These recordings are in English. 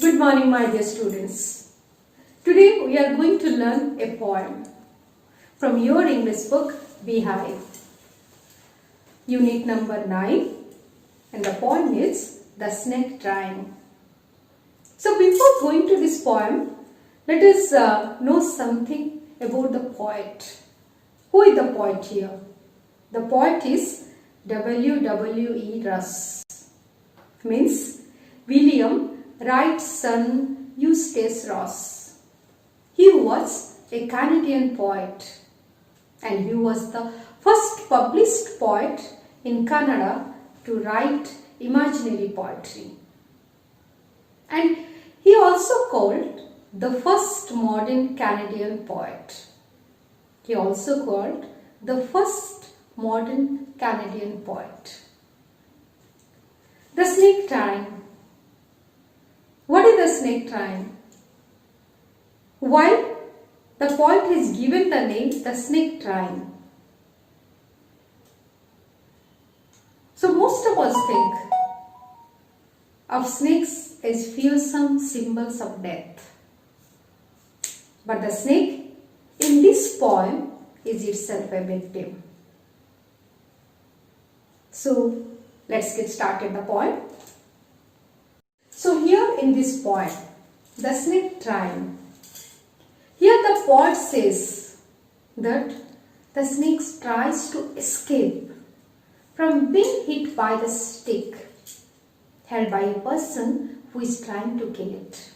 Good morning, my dear students. Today we are going to learn a poem from your English book, Beehive. Unit number 9, and the poem is The Snake Trying. So before going to this poem, let us know something about the poet. Who is the poet here? The poet is W.W.E. Ross. Means William Wright's son, Eustace Ross. He was a Canadian poet and he was the first published poet in Canada to write imaginary poetry. And he also called the first modern Canadian poet. He also called the first modern Canadian poet. The Snake Trying. What is the snake trying? Why the poet has given the name the snake trying? So most of us think of snakes as fearsome symbols of death. But the snake in this poem is itself a victim. So let's get started the poem. So here in this poem, the snake trying. Here the poet says that the snake tries to escape from being hit by the stick held by a person who is trying to kill it.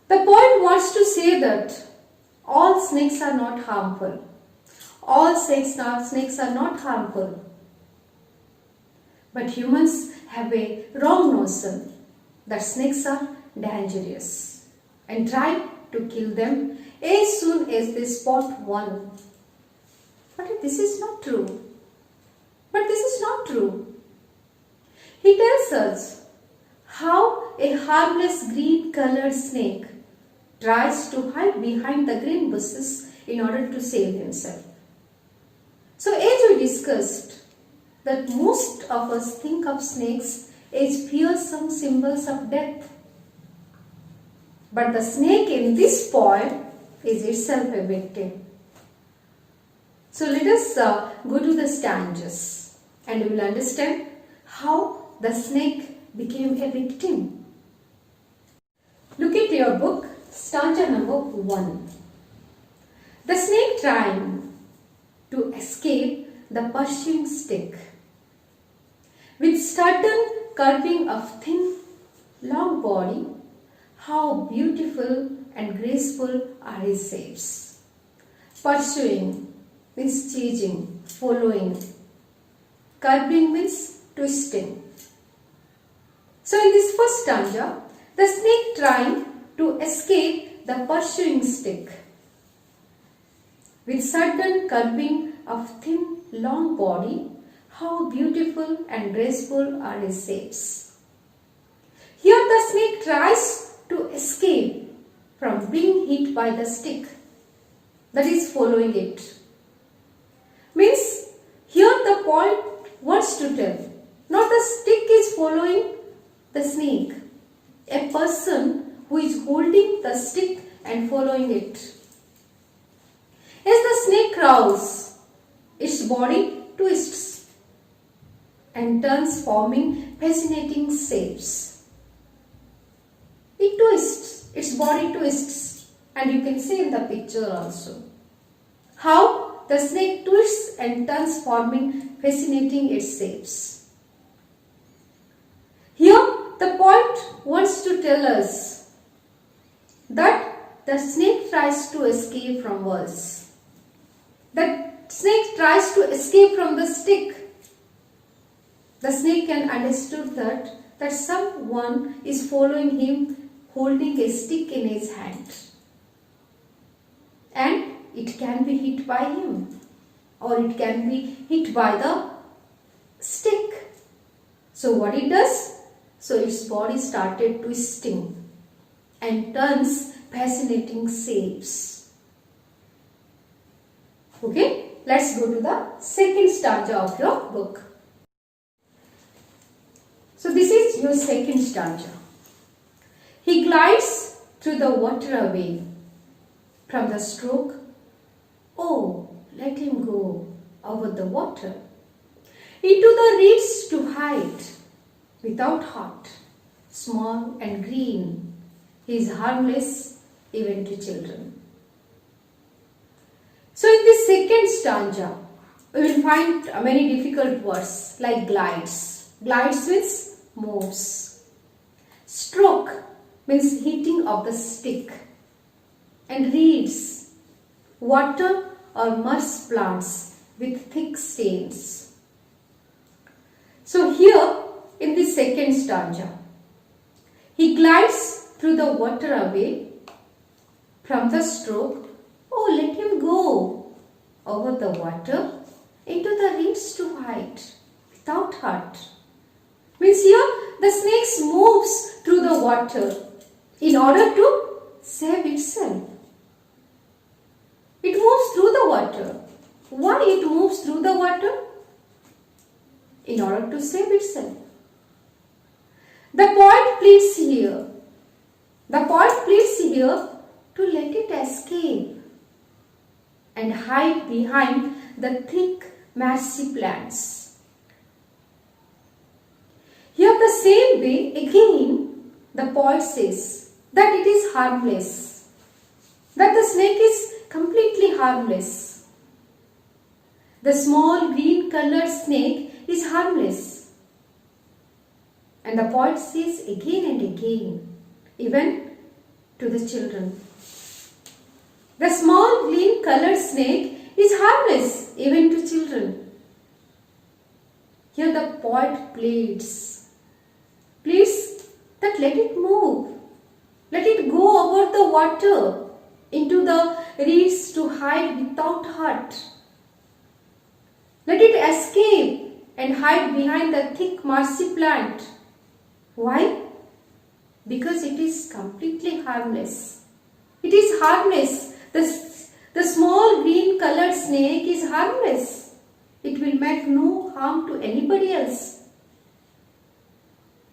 The poet wants to say that all snakes are not harmful. All snakes are not harmful. But humans have a wrong notion that snakes are dangerous and try to kill them as soon as they spot one. But this is not true. He tells us how a harmless green colored snake tries to hide behind the green bushes in order to save himself. So as we discussed, that most of us think of snakes as fearsome symbols of death. But the snake in this poem is itself a victim. So let us go to the stanzas and we will understand how the snake became a victim. Look at your book, stanza number 1. The snake trying to escape the pursuing stick. With certain curving of thin, long body, how beautiful and graceful are his shapes. Pursuing means chasing, following. Curving means twisting. So in this first stanza, the snake trying to escape the pursuing stick. With certain curving of thin, long body, how beautiful and graceful are his shapes. Here the snake tries to escape from being hit by the stick that is following it. Means here the poet wants to tell, not the stick is following the snake, a person who is holding the stick and following it. As the snake crawls, its body twists and turns, forming fascinating shapes. It twists, its body twists, and you can see in the picture also how the snake twists and turns, forming fascinating its shapes. Here the poet wants to tell us that the snake tries to escape from us. The snake tries to escape from the stick. The snake can understood that someone is following him holding a stick in his hand. And it can be hit by him or it can be hit by the stick. So what it does? So its body started twisting and turns fascinating shapes. Okay, let's go to the second stanza of your book. So this is your second stanza. He glides through the water away from the stroke. Oh, let him go over the water. Into the reeds to hide, without heart, small and green. He is harmless even to children. So in the second stanza, we will find many difficult words like glides. Glides means moves. Stroke means hitting of the stick. And reeds, water or marsh plants with thick stems. So here in the second stanza, he glides through the water away from the stroke. Oh, let him go over the water into the reeds to hide without hurt. Means here the snake moves through the water in order to save itself. It moves through the water. Why it moves through the water? In order to save itself. The poet pleads here. The poet pleads here to let it escape and hide behind the thick marshy plants. Here the same way again the poet says that it is harmless, that the snake is completely harmless. The small green colored snake is harmless. And the poet says again and again, even to the children. The small green colored snake is harmless even to children. Here the poet pleads that let it move. Let it go over the water into the reeds to hide without hurt. Let it escape and hide behind the thick marshy plant. Why? Because it is completely harmless. It is harmless. The small green colored snake is harmless. It will make no harm to anybody else.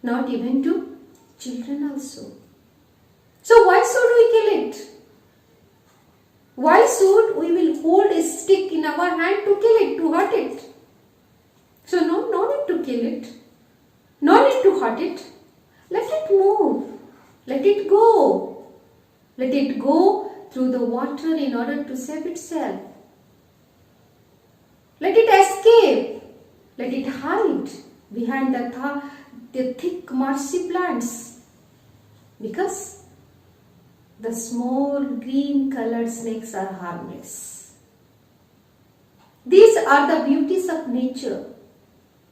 Not even to children also. So why should we kill it? Why should we will hold a stick in our hand to kill it, to hurt it? So no need to kill it. No need to hurt it. Let it move. Let it go. Let it go through the water in order to save itself. Let it escape. Let it hide behind the thick marshy plants. Because the small green colored snakes are harmless. These are the beauties of nature.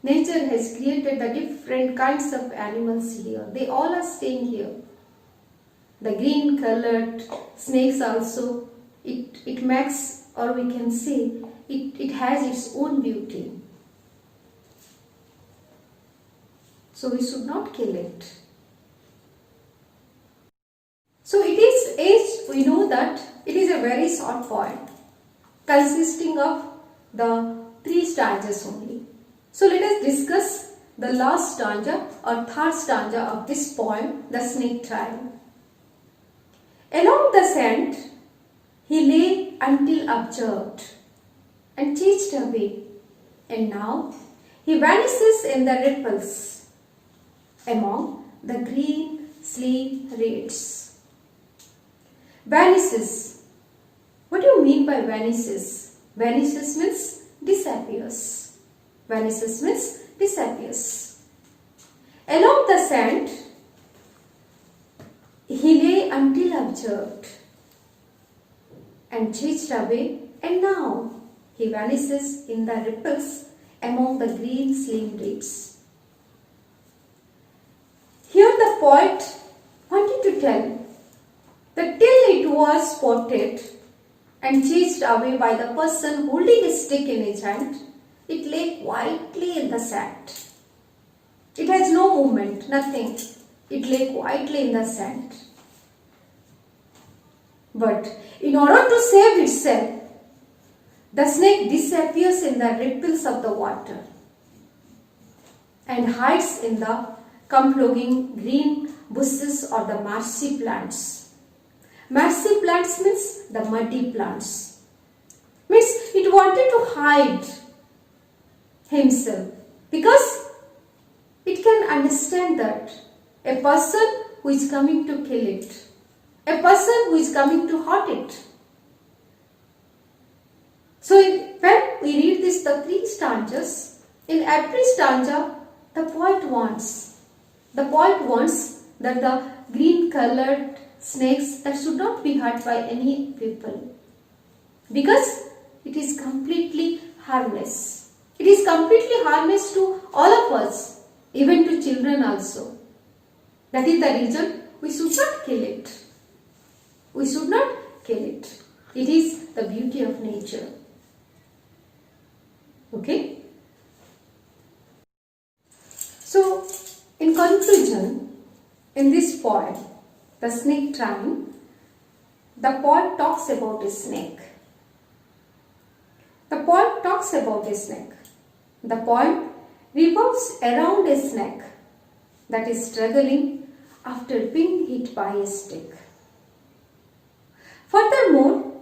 Nature has created the different kinds of animals here. They all are staying here. The green colored snakes also, it makes, or we can say, it has its own beauty. So we should not kill it. So it is, as we know that it is a very short poem consisting of the 3 stanzas only. So let us discuss the last stanza or third stanza of this poem, The Snake Tribe. Along the sand he lay until observed and chased away, and now he vanishes in the ripples among the green slim reeds. Vanishes. What do you mean by vanishes? Vanishes means disappears. Vanishes means disappears. Along the sand he lay until observed and chased away, and now he vanishes in the ripples among the green slim reeds. Here the poet wanted to tell that till it was spotted and chased away by the person holding a stick in his hand, it lay quietly in the sand. It has no movement, nothing. It lay quietly in the sand. But in order to save itself, the snake disappears in the ripples of the water and hides in the come-flowing green bushes or the marshy plants. Marshy plants means the muddy plants. Means it wanted to hide himself because it can understand that a person who is coming to kill it, a person who is coming to hurt it. So when we read the 3 stanzas, in every stanza the poet wants that the green colored snakes that should not be hurt by any people, because it is completely harmless. It is completely harmless to all of us, even to children also. That is the reason we should not kill it. We should not kill it. It is the beauty of nature. Okay? So, in conclusion, in this poem, The Snake Trying, the poet talks about a snake. The poet talks about a snake. The poem revolves around a snake that is struggling after being hit by a stick. Furthermore,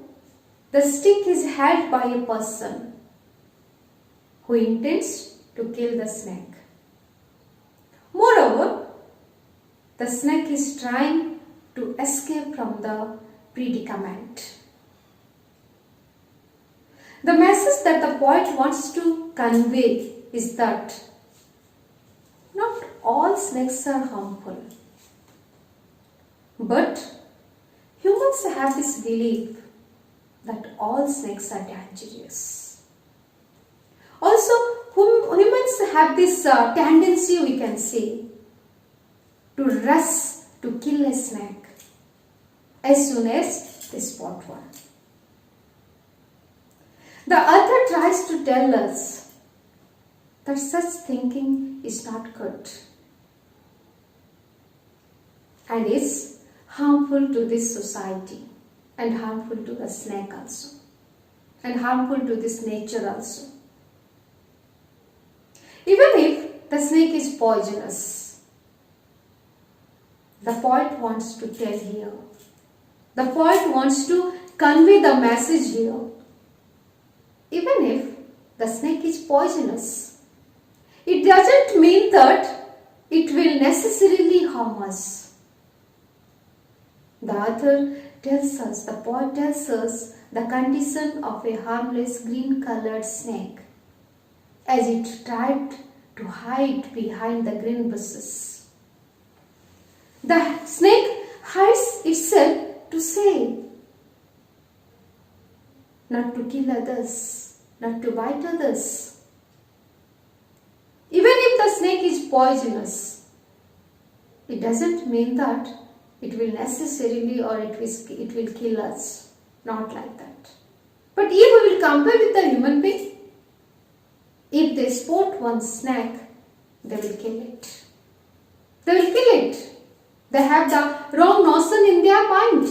the stick is held by a person who intends to kill the snake. Moreover, the snake is trying to escape from the predicament. The message that the poet wants to convey is that not all snakes are harmful, but humans have this belief that all snakes are dangerous. Also, humans have this tendency, we can say, to rush to kill a snake as soon as they spot one. The author tries to tell us that such thinking is not good and is harmful to this society and harmful to the snake also and harmful to this nature also. Even if the snake is poisonous, the poet wants to tell here. The poet wants to convey the message here. Even if the snake is poisonous, it doesn't mean that it will necessarily harm us. The author tells us, the poet tells us the condition of a harmless green-colored snake as it tried to hide behind the green bushes. The snake hides itself to say, not to kill others, not to bite others. Even if the snake is poisonous, it doesn't mean that it will necessarily or it will kill us. Not like that. But if we will compare with the human being, if they spot one snake, they will kill it. They will kill it. They have the wrong notion in their mind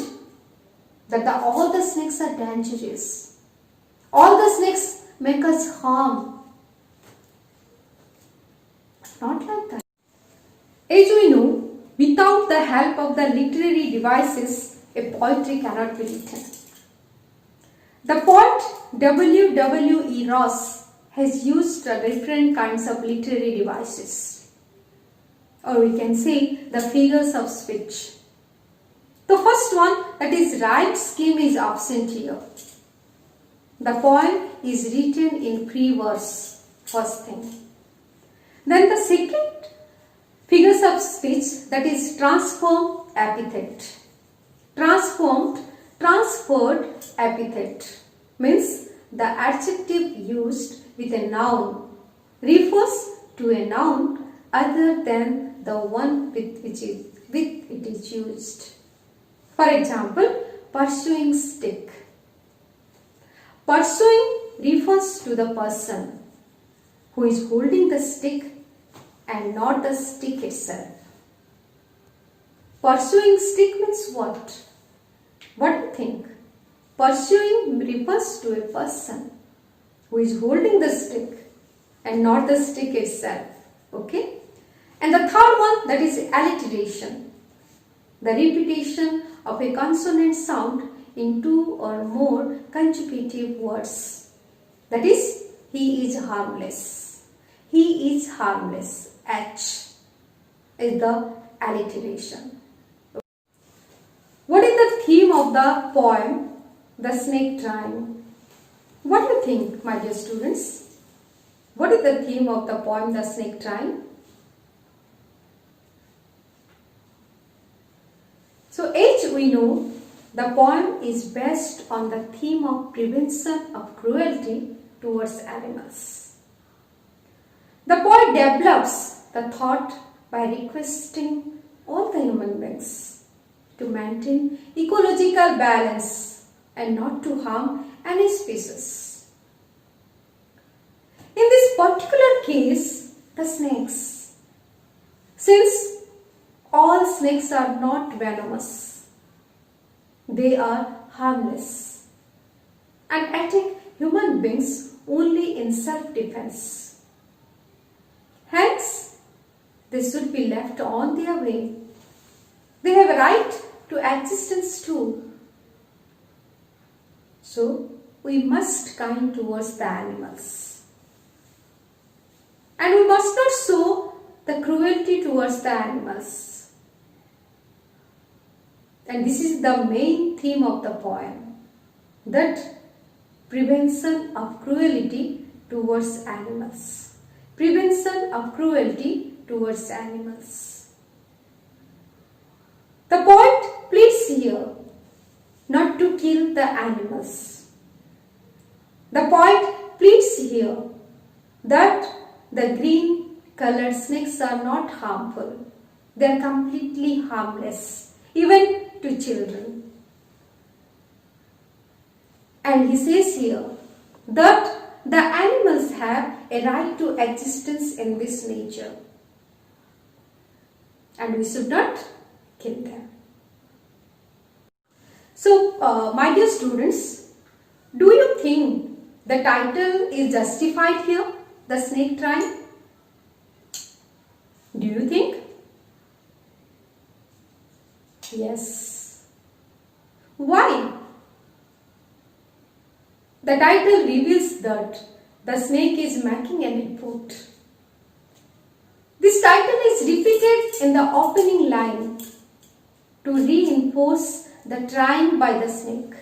that all the snakes are dangerous. All the snakes make us harm. Not like that. As we know, without the help of the literary devices, a poetry cannot be written. The poet W. Ross has used different kinds of literary devices, or we can say the figures of speech. The first one, that is rhyme scheme, is absent here. The poem is written in free verse, first thing. Then the second figures of speech, that is transformed epithet. Transferred epithet means the adjective used with a noun refers to a noun other than the one with it is used. For example, pursuing stick. Pursuing refers to the person who is holding the stick and not the stick itself. Pursuing stick means what? What do you think? Pursuing refers to a person who is holding the stick and not the stick itself. Okay? And the third one, that is alliteration. The repetition of a consonant sound in two or more consecutive words. That is, he is harmless. He is harmless. H is the alliteration. What is the theme of the poem, The Snake Trying? What do you think, my dear students? What is the theme of the poem, The Snake Trying? So, as we know, the poem is based on the theme of prevention of cruelty towards animals. The poet develops the thought by requesting all the human beings to maintain ecological balance and not to harm any species. In this particular case, the snakes. Since all snakes are not venomous, they are harmless and attack human beings only in self-defense. Hence, they should be left on their way. They have a right to existence too. So, we must kind towards the animals. And we must not show the cruelty towards the animals. And this is the main theme of the poem, that prevention of cruelty towards animals. Prevention of cruelty towards animals. The poet pleads here not to kill the animals. The poet pleads here that the green colored snakes are not harmful. They are completely harmless, even to children. And he says here that the animals have a right to existence in this nature, and we should not kill them. So, my dear students, do you think the title is justified here, The Snake Trying? Do you think? Yes. Why? The title reveals that the snake is making an input. This title is repeated in the opening line to reinforce the trying by the snake.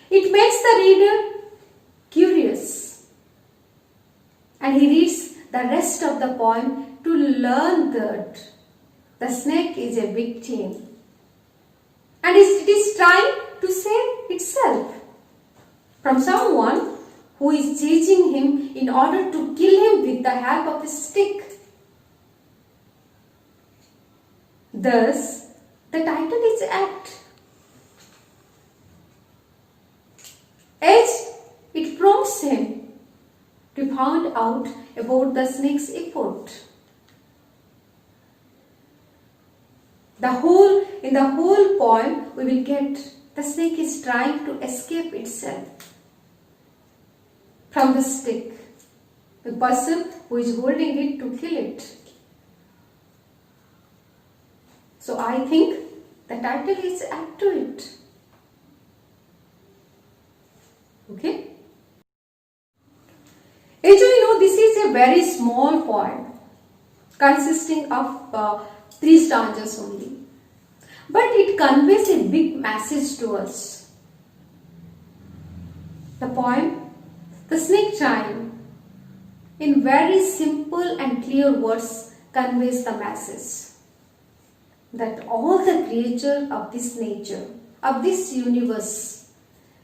It makes the reader curious, and he reads the rest of the poem to learn that the snake is a victim and it is trying to save itself from someone who is chasing him in order to kill him with the help of a stick. Thus, the title is apt, as it prompts him to find out about the snake's effort. In the whole poem, we will get the snake is trying to escape itself from the stick, the person who is holding it to kill it. So I think the title is apt to it. Okay? As you know, this is a very small poem consisting of 3 stanzas only. But it conveys a big message to us. The poem, The Snake Trying, in very simple and clear words conveys the message that all the creatures of this nature, of this universe,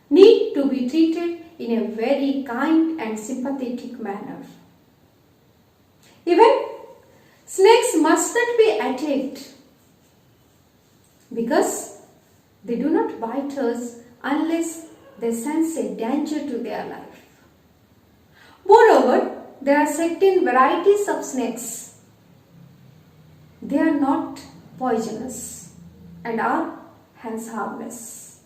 need to be treated in a very kind and sympathetic manner. Even snakes must not be attacked, because they do not bite us unless they sense a danger to their life. Moreover, there are certain varieties of snakes. They are not poisonous and are hence harmless.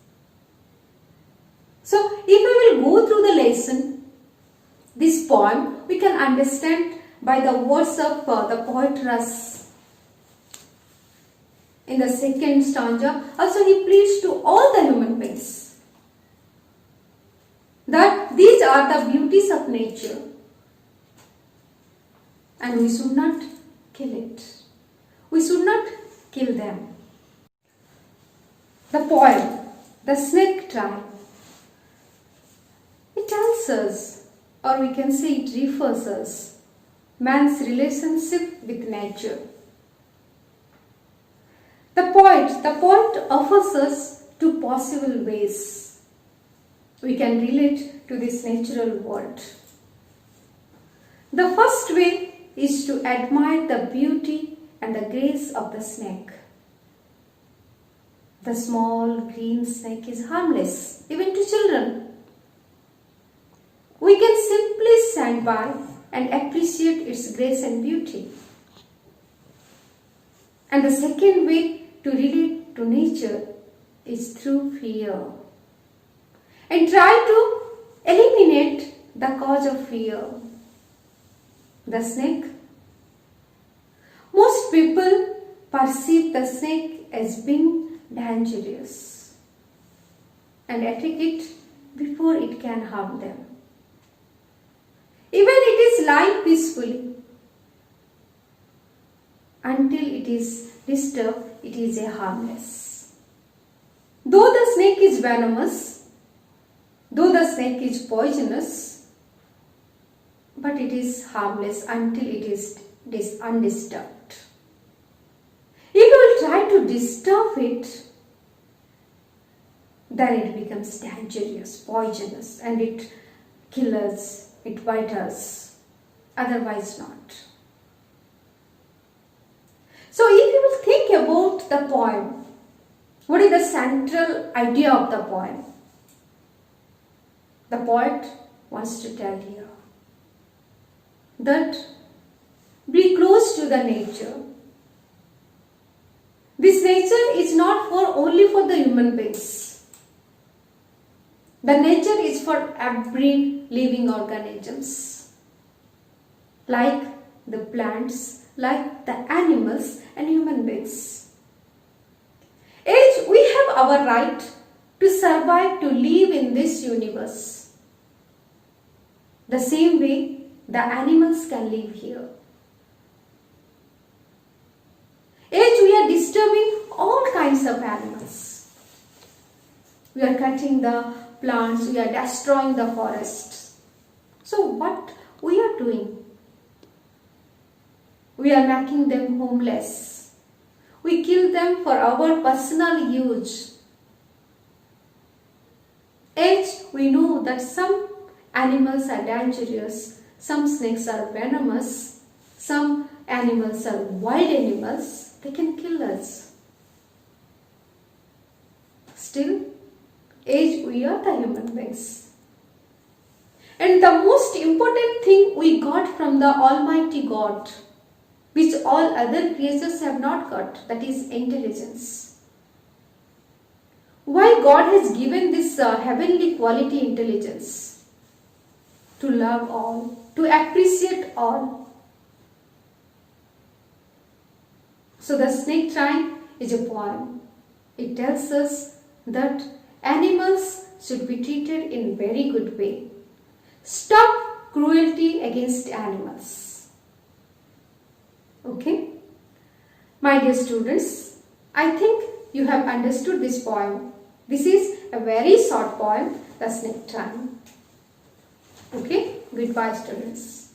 So, if we will go through the lesson, this poem, we can understand by the words of the poet Ras. In the second stanza, also he pleads to all the human beings that these are the beauties of nature and we should not kill it. We should not kill them. The poem, The Snake Tribe, it tells us, or we can say it refers us, man's relationship with nature. The poet offers us two possible ways we can relate to this natural world. The first way is to admire the beauty and the grace of the snake. The small green snake is harmless, even to children. We can simply stand by and appreciate its grace and beauty. And the second way to relate to nature is through fear. And try to eliminate the cause of fear. The snake. Most people perceive the snake as being dangerous and attack it before it can harm them. Even it is lying peacefully. Until it is disturbed, it is a harmless. Though the snake is venomous, though the snake is poisonous, but it is harmless until it is undisturbed. If you will try to disturb it, then it becomes dangerous, poisonous, and it kills us, it bites us, otherwise not. So if you will think about the poem, what is the central idea of the poem? The poet wants to tell here that be close to the nature. This nature is not only for the human beings. The nature is for every living organisms, like the plants, like the animals and human beings. As we have our right to survive, to live in this universe, the same way the animals can live here. As we are disturbing all kinds of animals, we are cutting the plants, we are destroying the forests. So what we are doing? We are making them homeless. We kill them for our personal use. As we know that some animals are dangerous, some snakes are venomous, some animals are wild animals, they can kill us. Still, as we are the human beings. And the most important thing we got from the Almighty God, which all other creatures have not got, that is intelligence. Why God has given this heavenly quality intelligence? To love all, to appreciate all. So the snake tribe is a poem. It tells us that animals should be treated in a very good way. Stop cruelty against animals. Okay? My dear students, I think you have understood this poem. This is a very short poem, The Snake Tribe. Okay? Goodbye, students.